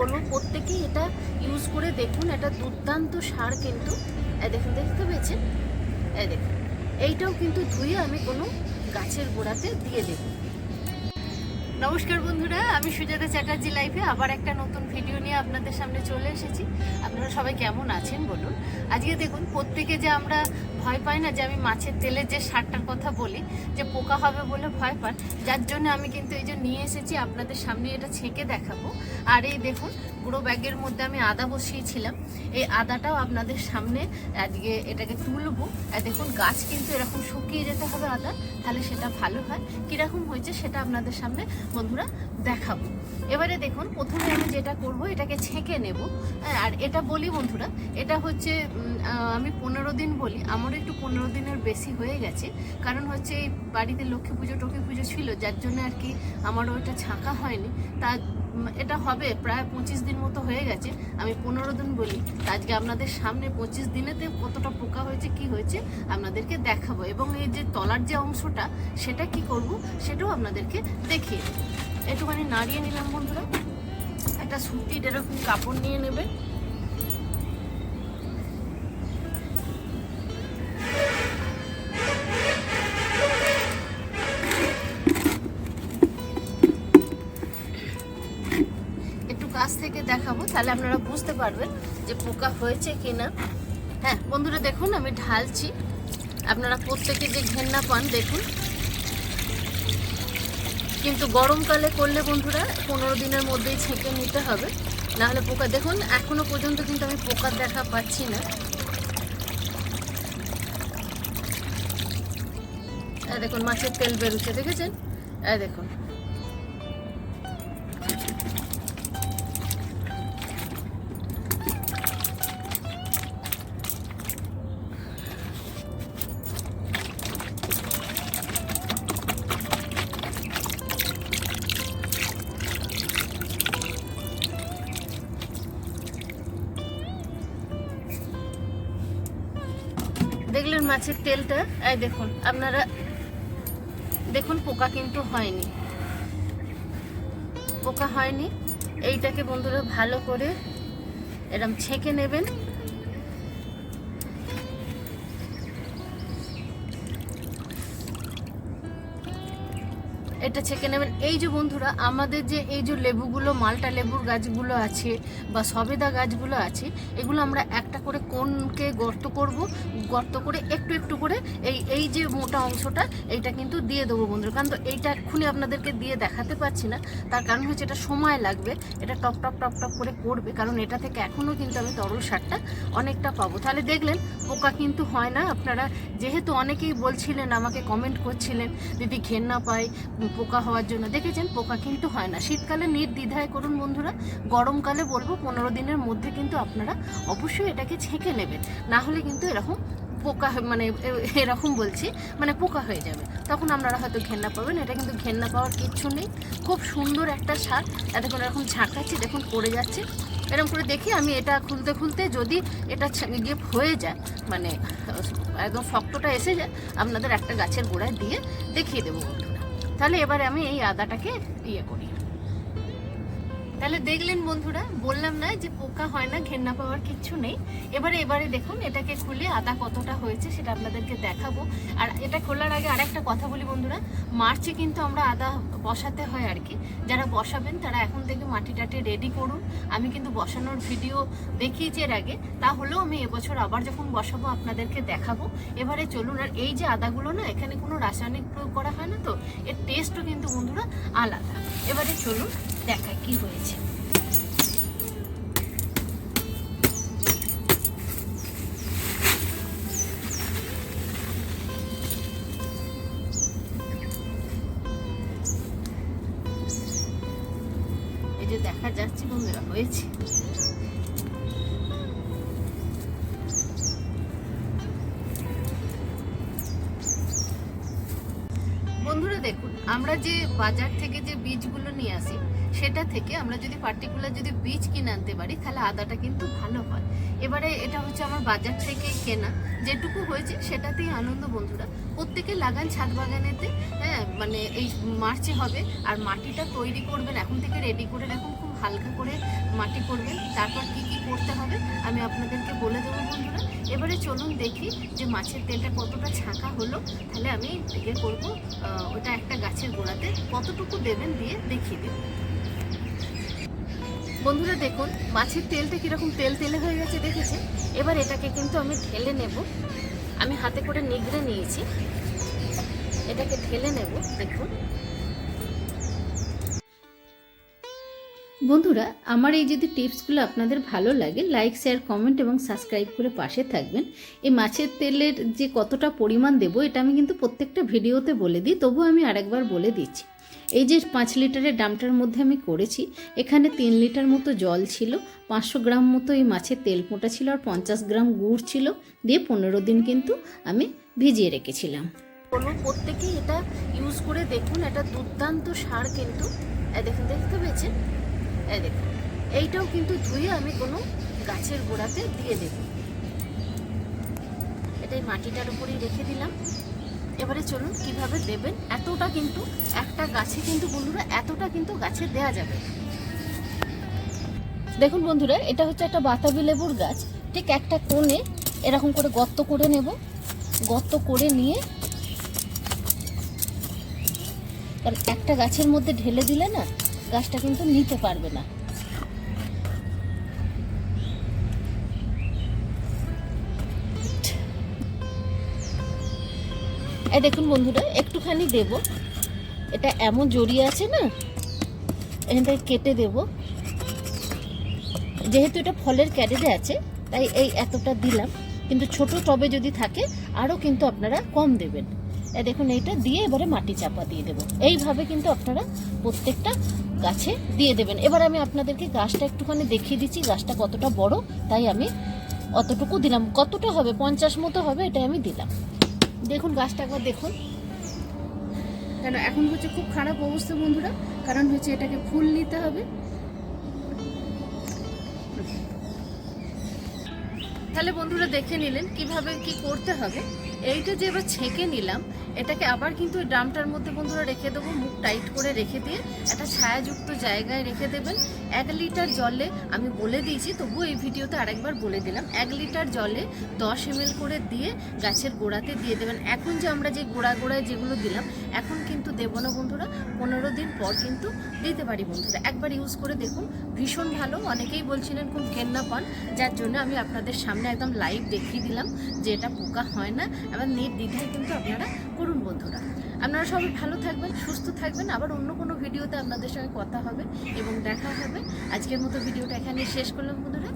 বলবো প্রত্যেকেই এটা ইউজ করে দেখুন, এটা দুর্দান্ত সার কিন্তু। দেখুন, দেখতে পেয়েছেন? দেখুন, এইটাও কিন্তু ধুয়ে আমি কোনো গাছের গোড়াতে দিয়ে দেব। নমস্কার বন্ধুরা, আমি সুজাতা চ্যাটার্জি লাইফে আবার একটা নতুন ভিডিও নিয়ে আপনাদের সামনে চলে এসেছি। আপনারা সবাই কেমন আছেন বলুন। আজকে দেখুন, প্রত্যেকে যে আমরা ভয় পাই না, যে আমি মাছের তেলের যে সারটার কথা বলি, যে পোকা হবে বলে ভয় পান, যার জন্য আমি কিন্তু এই যে নিয়ে এসেছি আপনাদের সামনে, এটা ছেঁকে দেখাবো। আর এই দেখুন, পুরো ব্যাগের মধ্যে আমি আদা বসিয়েছিলাম, এই আদাটাও আপনাদের সামনে আজকে এটাকে তুলবো। দেখুন, গাছ কিন্তু এরকম শুকিয়ে যেতে হবে আদা, তাহলে সেটা ভালো হয়। কীরকম হয়েছে সেটা আপনাদের সামনে বন্ধুরা দেখাবো। এবারে দেখুন, প্রথমে আমি যেটা করব, এটাকে ছেঁকে নেব। আর এটা বলি বন্ধুরা, এটা হচ্ছে আমি 15 দিন বলি, আমারও একটু 15 দিনের বেশি হয়ে গেছে। কারণ হচ্ছে এই বাড়িতে লক্ষ্মী পুজো টক্ষ্মী পুজো ছিল, যার জন্য আর কি আমারও এটা ছাঁকা হয়নি। তা এটা হবে প্রায় 25 দিন মতো হয়ে গেছে, আমি 15 দিন বলি। আজকে আপনাদের সামনে 25 দিনেতে কতটা পোকা হয়েছে কি হয়েছে আপনাদেরকে দেখাবো, এবং এই যে তলার যে অংশটা সেটা কি করব সেটাও আপনাদেরকে দেখিয়ে দেবো। একটুখানি নাড়িয়ে নিলাম বন্ধুরা। একটা সুতির এরকম কাপড় নিয়ে নেবে, কাছ থেকে দেখাবো, তাহলে আপনারা বুঝতে পারবেন যে পোকা হয়েছে কিনা। হ্যাঁ বন্ধুরা, দেখুন আমি ঢালছি। আপনারা প্রত্যেকে যে ঘেন্না পান দেখুন, কিন্তু গরমকালে করলে বন্ধুরা 15 দিনের মধ্যেই ছেঁকে নিতে হবে, নাহলে পোকা। দেখুন, এখনো পর্যন্ত কিন্তু আমি পোকার দেখা পাচ্ছি না। দেখুন, মাছের তেল বেরোচ্ছে, দেখেছেন? দেখুন, দেখলেন মাছের তেলটা? দেখুন আপনারা, দেখুন পোকা কিন্তু হয়নি, পোকা হয়নি। এইটাকে বন্ধুরা ভালো করে এরকম ছেঁকে নেবেন। এটা ছেঁকে নেবেন। এই যে বন্ধুরা, আমাদের যে এই যে লেবুগুলো, মালটা লেবুর গাছগুলো আছে বা সবেদা গাছগুলো আছে, এগুলো আমরা একটা করে কোনকে গর্ত করব, গর্ত করে একটু একটু করে এই যে মোটা অংশটা এইটা কিন্তু দিয়ে দেবো বন্ধুরা। কারণ তো এইটা এক্ষুনি আপনাদেরকে দিয়ে দেখাতে পারছি না, তার কারণ হচ্ছে এটা সময় লাগবে, এটা টপ টপ টপ টপ করে পড়বে, কারণ এটা থেকে এখনও কিন্তু আমি তরল সারটা অনেকটা পাবো। তাহলে দেখলেন পোকা কিন্তু হয় না। আপনারা যেহেতু অনেকেই বলছিলেন, আমাকে কমেন্ট করছিলেন, দিদি ঘেন্না পাই পোকা হওয়ার জন্য, দেখেছেন পোকা কিন্তু হয় না। শীতকালে নির্দ্বিধায় করুন বন্ধুরা, গরমকালে বলবো 15 দিনের মধ্যে কিন্তু আপনারা অবশ্যই এটাকে ছেঁকে নেবেন, না হলে কিন্তু এরকম পোকা, মানে এরকম বলছি, মানে পোকা হয়ে যাবে, তখন আপনারা হয়তো ঘেন্না পাবেন। এটা কিন্তু ঘেন্না পাওয়ার কিচ্ছু নেই, খুব সুন্দর একটা সার। এতক্ষণ এরকম ঝাঁকাচ্ছি, দেখুন পড়ে যাচ্ছে। এরকম করে দেখি আমি এটা খুলতে খুলতে যদি এটা গিয়ে হয়ে যায়, মানে একদম শক্তটা এসে যায়, আপনাদের একটা গাছের গোড়ায় দিয়ে দেখিয়ে দেবো বন্ধুরা। তাহলে এবারে আমি এই আদাটাকে ইয়ে করি। তাহলে দেখলেন বন্ধুরা, বললাম না যে পোকা হয় না, ঘেন্না পাওয়ার কিচ্ছু নেই। এবারে দেখুন এটাকে খুলে আদা কতটা হয়েছে সেটা আপনাদেরকে দেখাবো। আর এটা খোলার আগে আরেকটা কথা বলি বন্ধুরা, মার্চে কিন্তু আমরা আদা বসাতে হয় আর কি। যারা বসাবেন তারা এখন থেকে মাটি টাটি রেডি করুন। আমি কিন্তু বসানোর ভিডিও দেখিয়েছি এর আগে, তাহলেও আমি এবছর আবার যখন বসাবো আপনাদেরকে দেখাবো। এবারে চলুন। আর এই যে আদাগুলো না, এখানে কোনো রাসায়নিক প্রয়োগ করা হয় না, তো এর টেস্টও কিন্তু বন্ধুরা আলাদা। এবারে চলুন দেখায় কি হয়েছে। এই যে দেখা যাচ্ছে বন্ধুরা, হয়েছে। বন্ধুরা দেখুন, আমরা যে বাজার থেকে যে বীজগুলো নিয়ে আসি, সেটা থেকে আমরা যদি পার্টিকুলার যদি বীজ কিনে আনতে পারি, তাহলে আদাটা কিন্তু ভালো হয়। এবারে এটা হচ্ছে আমার বাজার থেকে কেনা, যেটুকু হয়েছে সেটাতেই আনন্দ বন্ধুরা। প্রত্যেকে লাগান ছাদ বাগানেতে। হ্যাঁ, মানে এই মার্চে হবে। আর মাটিটা তৈরি করবেন এখন থেকে, রেডি করে রাখুন, খুব হালকা করে মাটি করবেন। তারপর কি কি করতে হবে আমি আপনাদেরকে বলে দেবো বন্ধুরা। এবারে চলুন দেখি যে মাছের তেলটা কতটা ছাঁকা হলো, তাহলে আমি ইয়ে করবো, ওটা একটা গাছের গোড়াতে কতটুকু দেবেন দিয়ে দেখিয়ে দেবো। বন্ধুরা দেখুন মাছের তেলটা কীরকম তেল তেলে হয়ে গেছে দেখেছেন। এবার এটাকে কিন্তু আমি ঢেলে নেব। আমি হাতে করে নিগড়ে নিয়েছি, এটাকে ঢেলে নেব। দেখুন বন্ধুরা, আমার এই যদি টিপসগুলো আপনাদের ভালো লাগে, লাইক শেয়ার কমেন্ট এবং সাবস্ক্রাইব করে পাশে থাকবেন। এই মাছের তেলের যে কতটা পরিমাণ দেব এটা আমি কিন্তু প্রত্যেকটা ভিডিওতে বলে দিই, তবু আমি আরেকবার বলে দিচ্ছি। এই যে 5 লিটারের ড্রামটার মধ্যে আমি করেছি, এখানে 3 লিটার মতো জল ছিল, 500 গ্রাম মতো এই মাছের তেল পোঁটা ছিল, আর 50 গ্রাম গুড় ছিল, দিয়ে 15 দিন কিন্তু আমি ভিজিয়ে রেখেছিলাম। বলুন প্রত্যেকেই এটা ইউজ করে দেখুন, এটা দুর্দান্ত সার কিন্তু। দেখুন, দেখতে পেয়েছেন? দেখুন এইটাও কিন্তু ধুয়ে আমি কোনো গাছের গোড়াতে দিয়ে দেব। এটাই মাটিটার উপরেই রেখে দিলাম। এবারে চলুন কিভাবে দেবেন। এতটা কিন্তু একটা গাছে কিন্তু বন্ধুরা এতটা কিন্তু গাছে দেয়া যাবে। দেখুন বন্ধুরা, এটা হচ্ছে একটা বাতাবি লেবুর গাছ। ঠিক একটা কোণে এরকম করে গর্ত করে নেব। গর্ত করে নিয়ে, কারণ একটা গাছের মধ্যে ঢেলে দিলে না গাছটা কিন্তু নিতে পারবে না। এই দেখুন বন্ধুরা, একটুখানি দেব। এটা এমন জড়িয়ে আছে না, এখান থেকে কেটে দেব। যেহেতু এটা ফলের ক্যারেটে আছে তাই এই এতটা দিলাম, কিন্তু ছোট টবে যদি থাকে আরও কিন্তু আপনারা কম দেবেন। দেখুন এইটা দিয়ে এবারে মাটি চাপা দিয়ে দেবো। এইভাবে কিন্তু আপনারা প্রত্যেকটা গাছে দিয়ে দেবেন। এবার আমি আপনাদেরকে গাছটা একটুখানি দেখিয়ে দিচ্ছি গাছটা কতটা বড়, তাই আমি অতটুকু দিলাম। কতটা হবে, 50 মতো হবে, এটাই আমি দিলাম। দেখুন গাছটা একবার দেখুন। কেন এখন হচ্ছে খুব খারাপ অবস্থা বন্ধুরা, কারণ হচ্ছে এটাকে ফুল নিতে হবে। তাহলে বন্ধুরা দেখে নিলেন কিভাবে কি করতে হবে। এইটা যে এবার ছেঁকে নিলাম, এটাকে আবার কিন্তু ওই ড্রামটার মধ্যে বন্ধুরা রেখে দেবো। মুখ টাইট করে রেখে দিয়ে একটা ছায়াযুক্ত জায়গায় রেখে দেবেন। 1 লিটার জলে, আমি বলে দিয়েছি তবুও এই ভিডিওতে আরেকবার বলে দিলাম, 1 লিটার জলে 10 ml করে দিয়ে গাছের গোড়াতে দিয়ে দেবেন। এখন যে আমরা যে গোড়ায় যেগুলো দিলাম এখন কিন্তু দেবো না বন্ধুরা, 15 দিন পর কিন্তু দিতে পারি বন্ধুরা। একবার ইউজ করে দেখুন, ভীষণ ভালো। অনেকেই বলছিলেন খুব ঘেন্না পান, যার জন্য আমি আপনাদের সামনে একদম লাইভ দেখিয়ে দিলাম যে এটা পোকা হয় না। আবার নির্দ্বিধায় কিন্তু আপনারা করুন বন্ধুরা। আপনারা সবাই ভালো থাকবেন, সুস্থ থাকবেন। আবার অন্য কোনো ভিডিওতে আপনাদের সঙ্গে কথা হবে এবং দেখা হবে। আজকের মতো ভিডিওটা এখানে শেষ করলাম বন্ধুরা।